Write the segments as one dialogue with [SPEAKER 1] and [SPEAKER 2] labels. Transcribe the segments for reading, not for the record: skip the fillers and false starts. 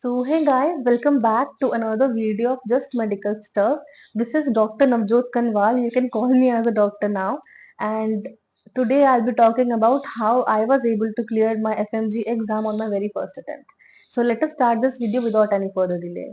[SPEAKER 1] So hey guys, welcome back to another video of Just Medical Stuff. This is Dr. Navjot Kanwal. You can call me as a doctor now. And today I'll be talking about how I was able to clear my FMG exam on my very first attempt. So let us start this video without any further delay.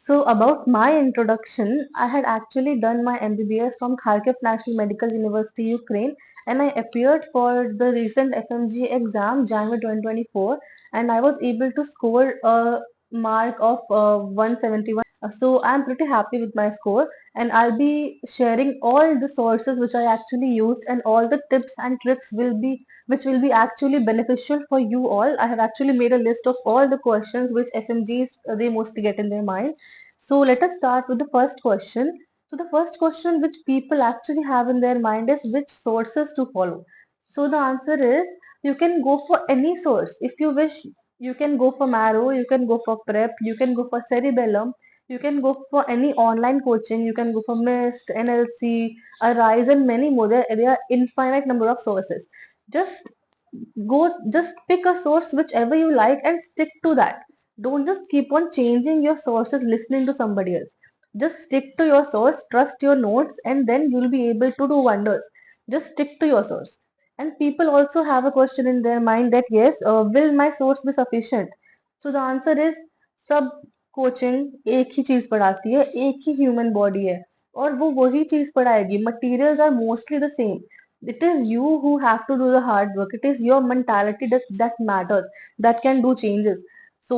[SPEAKER 1] So about my introduction, I had actually done my MBBS from Kharkiv National Medical University, Ukraine, and I appeared for the recent FMG exam, January 2024, and I was able to score a mark of 171. So I'm pretty happy with my score, and I'll be sharing all the sources which I actually used, and all the tips and tricks which will be actually beneficial for you all. I have actually made a list of all the questions which FMGs they mostly get in their mind. So let us start with the first question. So the first question which people actually have in their mind is which sources to follow. So the answer is you can go for any source. If you wish, you can go for Marrow, you can go for Prep, you can go for Cerebellum, you can go for any online coaching, you can go for MIST, NLC, Arise, and many more. There are infinite number of sources. Just just pick a source whichever you like and stick to that. Don't just keep on changing your sources listening to somebody else. Just stick to your source, trust your notes, and then you'll be able to do wonders. Just stick to your source. And people also have a question in their mind that yes, will my source be sufficient? So the answer is सब coaching एक ही चीज पढ़ाती है, एक ही human body है और वो वही चीज पढ़ाएगी. Materials are mostly the same. It is you who have to do the hard work. It is your mentality that matters, that can do changes. So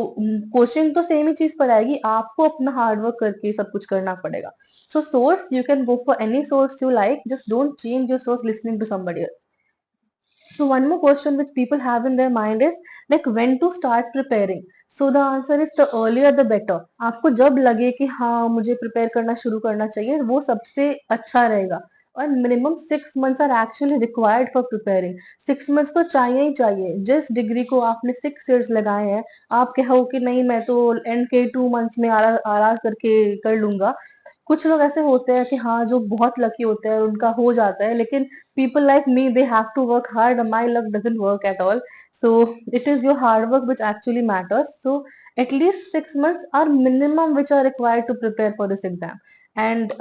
[SPEAKER 1] coaching तो सेम ही चीज पढ़ाएगी, आपको अपना हार्ड वर्क करके सब कुछ करना पड़ेगा. So source, you can go for any source you like, just don't change your source listening to somebody else. So one more question which people have in their mind is like when to start preparing. So the answer is the earlier the better. आपको जब लगे कि हाँ मुझे prepare करना शुरू करना चाहिए वो सबसे अच्छा रहेगा. और minimum 6 months are actually required for preparing. 6 months तो चाहिए ही चाहिए. जिस डिग्री को आपने 6 years लगाए हैं, आप कहो कि नहीं मैं तो एंड के 2 months में आरा आरा करके कर लूंगा. कुछ लोग ऐसे होते हैं कि हाँ जो बहुत लकी होते हैं उनका हो जाता है, लेकिन people like me, they have to work hard and my luck doesn't work at all. So it is your hard work which actually matters. So at least 6 months are minimum which are required to prepare for this exam. And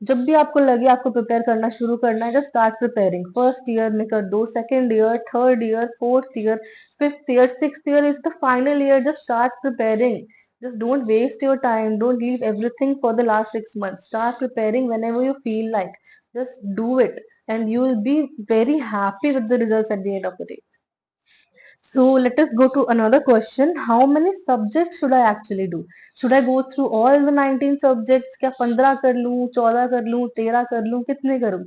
[SPEAKER 1] जब भी आपको लगे आपको prepare करना शुरू करना है, just start preparing. First year में कर दो, second year, third year, fourth year, fifth year, sixth year is the final year. Just start preparing. Just don't waste your time. Don't leave everything for the last 6 months. Start preparing whenever you feel like. Just do it, and you will be very happy with the results at the end of the day. So let us go to another question. How many subjects should I actually do? Should I go through all the 19 subjects? क्या 15 कर लूँ, 14 कर लूँ, 13 कर लूँ, कितने करूँ?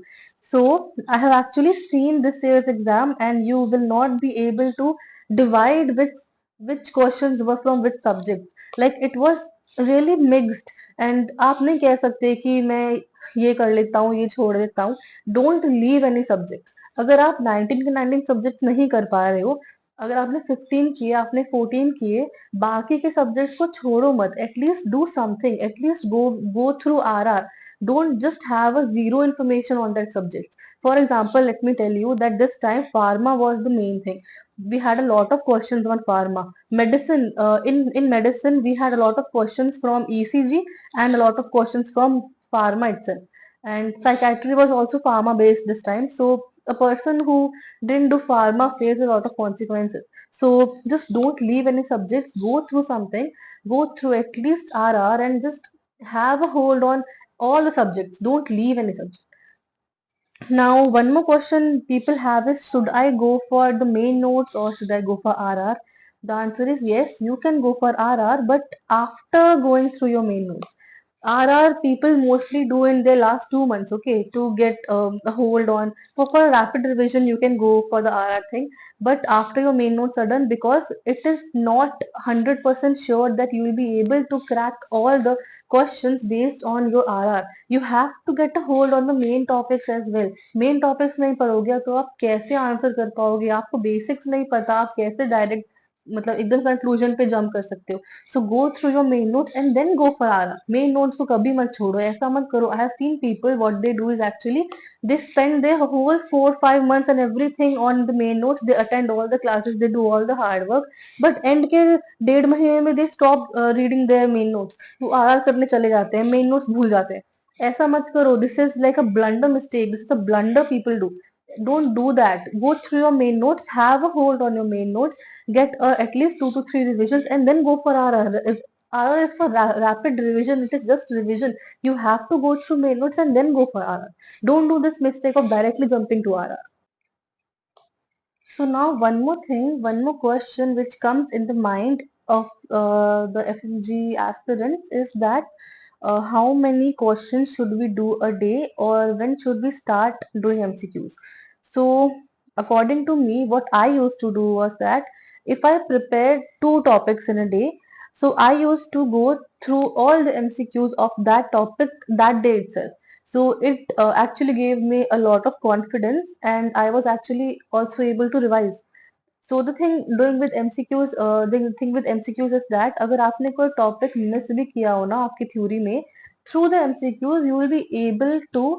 [SPEAKER 1] So I have actually seen this year's exam, and you will not be able to divide which questions were from which subjects. Like it was really mixed, and आप नहीं कह सकते कि मैं ये कर लेता हूँ, ये छोड़ देता हूँ. Don't leave any subjects. अगर आप 19 के 19 सब्जेक्ट्स नहीं कर पा रहे हो, अगर आपने 15 किए, आपने 14 किए, बाकी के सब्जेक्ट्स को छोड़ो मत. At least do something, at least go through RR. Don't just have a zero information on that subject. For example, let me tell you that this time pharma was the main thing. We had a lot of questions on pharma. Medicine, in medicine we had a lot of questions from ECG and a lot of questions from pharma itself. And psychiatry was also pharma based this time. So a person who didn't do pharma face a lot of consequences. So just don't leave any subjects, go through something, go through at least RR, and just have a hold on all the subjects. Don't leave any subject. Now, one more question people have is should I go for the main notes or should I go for RR? The answer is yes, you can go for RR, but after going through your main notes. RR people mostly do in their last 2 months, okay, to get a hold on. For a rapid revision, you can go for the RR thing, but after your main notes are done, because it is not 100% sure that you will be able to crack all the questions based on your RR. You have to get a hold on the main topics as well. Main topics नहीं पढ़ोगे तो आप कैसे answer कर पाओगे? आपको basics नहीं पता, आप कैसे डायरेक्ट मतलब एकदम कंक्लूजन पे जंप कर सकते हो. So go through your main notes and then go for R. Main notes को कभी मत छोड़ो, ऐसा मत करो. I have seen people what they do is actually they spend their whole 4 5 months and everything on the main notes. They attend all the classes, they do all the hard work, but end के 1.5 महीने में they stop reading their main notes. वो are करने चले जाते हैं, main notes भूल जाते हैं. ऐसा मत करो. This is like a blunder mistake. This is a blunder people do. Don't do that. Go through your main notes, have a hold on your main notes, get at least 2 to 3 revisions, and then go for RR. If RR is for rapid revision, it is just revision. You have to go through main notes and then go for RR. Don't do this mistake of directly jumping to RR. So now one more thing, one more question which comes in the mind of the FMG aspirants is that how many questions should we do a day, or when should we start doing MCQs? So according to me, what I used to do was that if I prepared 2 topics in a day, so I used to go through all the MCQs of that topic that day itself. So it actually gave me a lot of confidence, and I was actually also able to revise. So the thing doing with MCQs, the thing with MCQs is that अगर आपने कोई topic miss भी किया हो ना आपकी theory में, through the MCQs you will be able to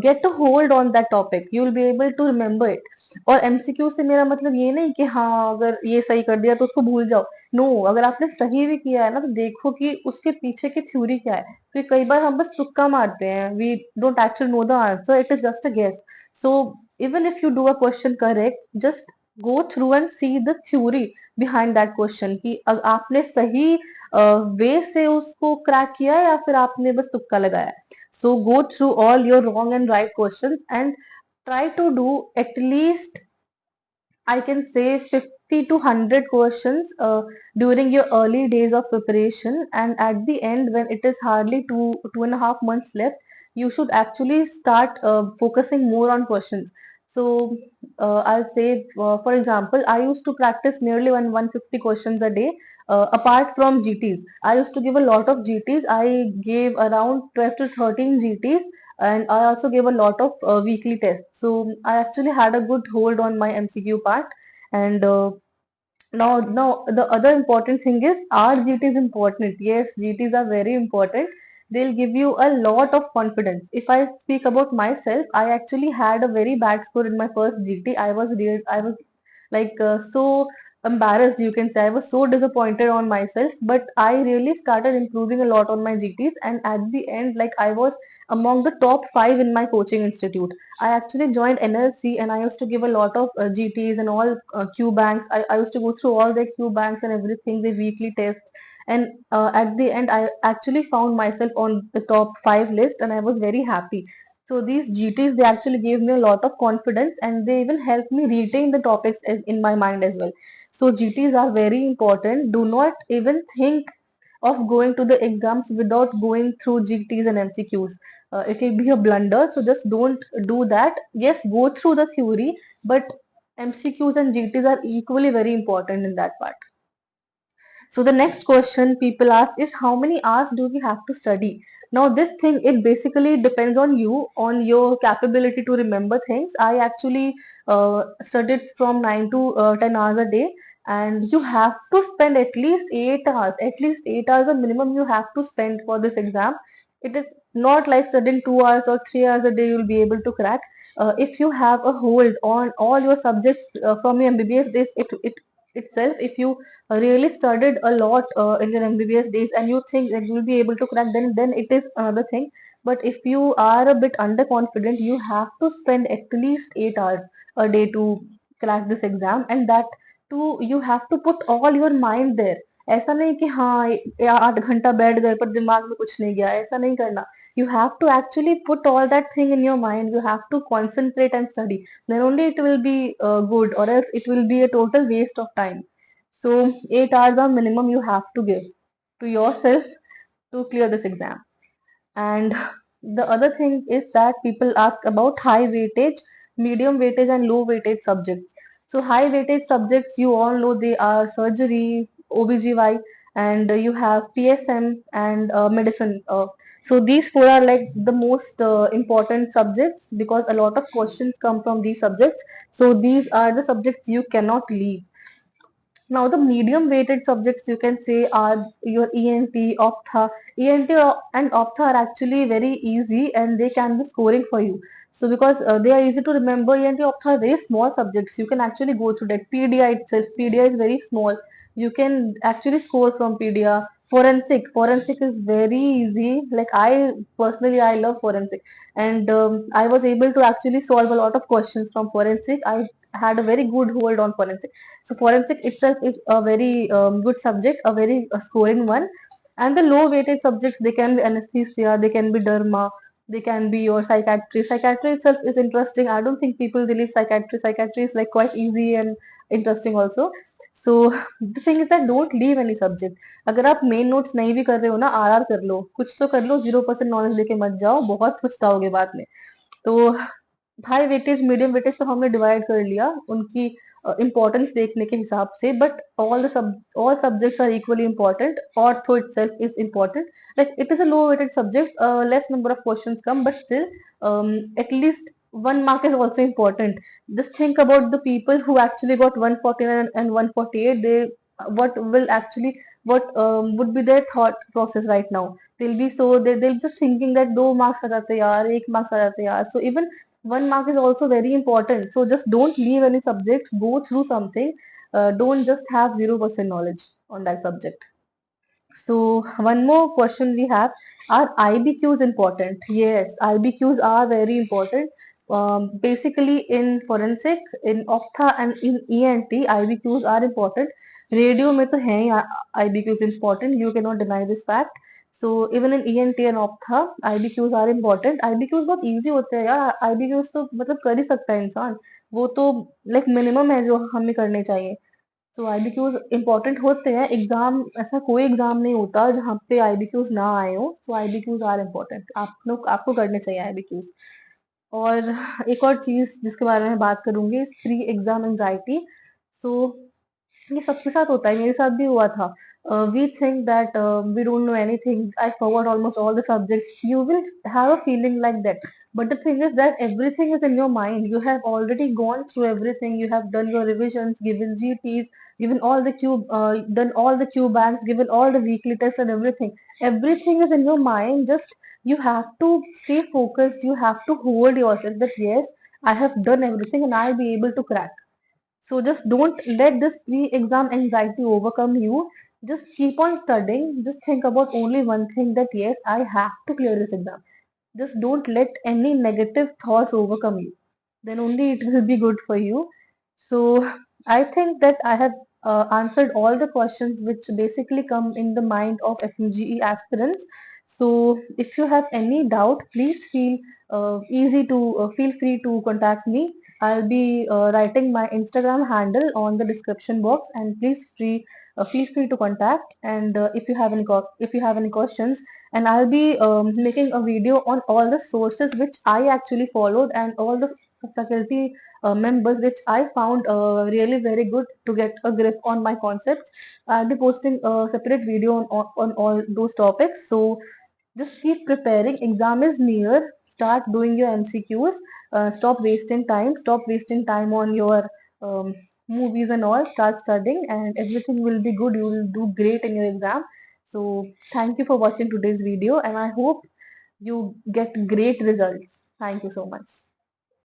[SPEAKER 1] get a hold on that topic. You will be able to remember it. और MCQ से मेरा मतलब ये नहीं कि हाँ अगर ये सही कर दिया तो उसको भूल जाओ. नो, अगर आपने सही भी किया है ना तो देखो कि उसके पीछे की थ्योरी क्या है. क्योंकि कई बार हम बस तुक्का मारते हैं. We don't actually know the answer. It is just a guess. So even if you do a question correct, just go through and see the theory behind that question कि आपने सही वे से उसको क्रैक किया है या फिर आपने बस तुक्का लगाया है. So go through all your wrong and right questions and try to do at least, I can say, 50 to 100 questions during your early days of preparation. And at the end, when it is hardly 2.5 months left, you should actually start focusing more on questions. So I'll say, for example, I used to practice nearly 150 questions a day. Apart from GTs, I used to give a lot of GTs. I gave around 12 to 13 GTs, and I also gave a lot of weekly tests. So I actually had a good hold on my MCQ part. And now the other important thing is RGT is important. Yes, GTs are very important. They'll give you a lot of confidence. If I speak about myself, I actually had a very bad score in my first GT. I was like so embarrassed, you can say. I was so disappointed on myself, but I really started improving a lot on my GTs, and at the end, like, I was among the top 5 in my coaching institute. I actually joined NLC, and I used to give a lot of GTs and all Q banks. I used to go through all the Q banks and everything, the weekly tests. And at the end, I actually found myself on the top 5 list, and I was very happy. So these GTs, they actually gave me a lot of confidence, and they even helped me retain the topics in my mind as well. So GTs are very important. Do not even think of going to the exams without going through GTs and MCQs. It will be a blunder. So just don't do that. Yes, go through the theory, but MCQs and GTs are equally very important in that part. So the next question people ask is, how many hours do we have to study? Now this thing, it basically depends on you, on your capability to remember things. I actually studied from 9 to 10 hours a day, and you have to spend at least 8 hours. At least 8 hours a minimum you have to spend for this exam. It is not like studying 2 hours or 3 hours a day you will be able to crack. If you have a hold on all your subjects from your MBBS days, it itself, if you really studied a lot in your MBBS days and you think that you will be able to crack, then it is another thing. But if you are a bit underconfident, you have to spend at least 8 hours a day to crack this exam, and that too you have to put all your mind there. ऐसा नहीं कि हाँ 8 घंटा बैठ गए पर दिमाग में कुछ नहीं गया, ऐसा नहीं करना. You have to actually put all that thing in your mind. You have to concentrate and study. Then only it will be good, or else it will be a total waste of time. So 8 hours are minimum you have to give to yourself to clear this exam. And the other thing is that people ask about high weightage, medium weightage, and low weightage subjects. So high weightage subjects, you all know, they are surgery, OBGY, and you have PSM and medicine. So these four are like the most important subjects because a lot of questions come from these subjects. So these are the subjects you cannot leave. Now, the medium weighted subjects you can say are your ENT, Optha. And Optha are actually very easy and they can be scoring for you. So, because they are easy to remember, ENT, Optha are very small subjects. You can actually go through that. PDI itself, PDI is very small. You can actually score from PDI. Forensic is very easy. Like I personally, I love forensic, and I was able to actually solve a lot of questions from forensic. I had a very good hold on forensic. So forensic itself is a very good subject, a very scoring one. And the low weighted subjects, they can be anesthesia, they can be derma, they can be your psychiatry. Psychiatry itself is interesting. I don't think people believe psychiatry. Psychiatry is like quite easy and interesting also. So the thing is that don't leave any subject. अगर आप main notes नहीं भी कर रहे हो ना, RR कर लो, कुछ तो कर लो, 0% नॉलेज लेके मत जाओ, बहुत पछताओगे बाद में। तो हाई वेटेज मीडियम वेटेज तो हमने डिवाइड कर लिया उनकी इम्पोर्टेंस देखने के हिसाब से, but all subjects are equally important. Ortho itself is important. Like it is a low weighted subject, less number of questions come, but still at least 1 mark is also important. Just think about the people who actually got 149 and 148. They what will actually what would be their thought process right now? They'll just thinking that 2 marks आ जाते यार, 1 marks आ जाते यार. So even 1 mark is also very important. So just don't leave any subject, go through something. Don't just have 0% knowledge on that subject. So one more question we have: are IBQs important? Yes, IBQs are very important. Basically, in forensic, in optha, and in ENT, IBQs are important. Radio में तो है ही IBQs important. You cannot deny this fact. So even in ENT and optha, IBQs are important. IBQs बहुत easy होते हैं यार. IBQs तो मतलब कर ही सकता है इंसान. वो तो like minimum है जो हमें करने चाहिए. सो आईबीक्यूज इंपॉर्टेंट होते हैं. एग्जाम, ऐसा कोई एग्जाम नहीं होता जहाँ पे आईबीक्यूज ना आए हो. सो आईबीक्यूज आर इम्पोर्टेंट. आप लोग आपको करने चाहिए आईबीक्यूज. और एक और चीज जिसके बारे में बात करूंगी, प्री एग्जाम एंजाइटी. सो ये सबके साथ होता है, मेरे साथ भी हुआ था. We think that we don't know anything, I forgot almost all the subjects. You will have a feeling like that. But the thing is that everything is in your mind. You have already gone through everything. You have done your revisions, given GTs, given all the done all the Q banks, given all the weekly tests and everything. Everything is in your mind. Just you have to stay focused. You have to hold yourself that yes, I have done everything and I'll be able to crack. So just don't let this pre-exam anxiety overcome you. Just keep on studying. Just think about only one thing, that yes, I have to clear this exam. Just don't let any negative thoughts overcome you. Then only it will be good for you. So I think that I have answered all the questions which basically come in the mind of FMGE aspirants. So if you have any doubt, please feel free to contact me. I'll be writing my Instagram handle on the description box, and feel free to contact. And if you have any questions, and I'll be making a video on all the sources which I actually followed, and all the faculty members which I found really very good to get a grip on my concepts. I'll be posting a separate video on all those topics. So just keep preparing. Exam is near. Start doing your MCQs. Stop wasting time. Stop wasting time on your movies and all. Start studying, and everything will be good. You will do great in your exam. So thank you for watching today's video, and I hope you get great results. Thank you so much.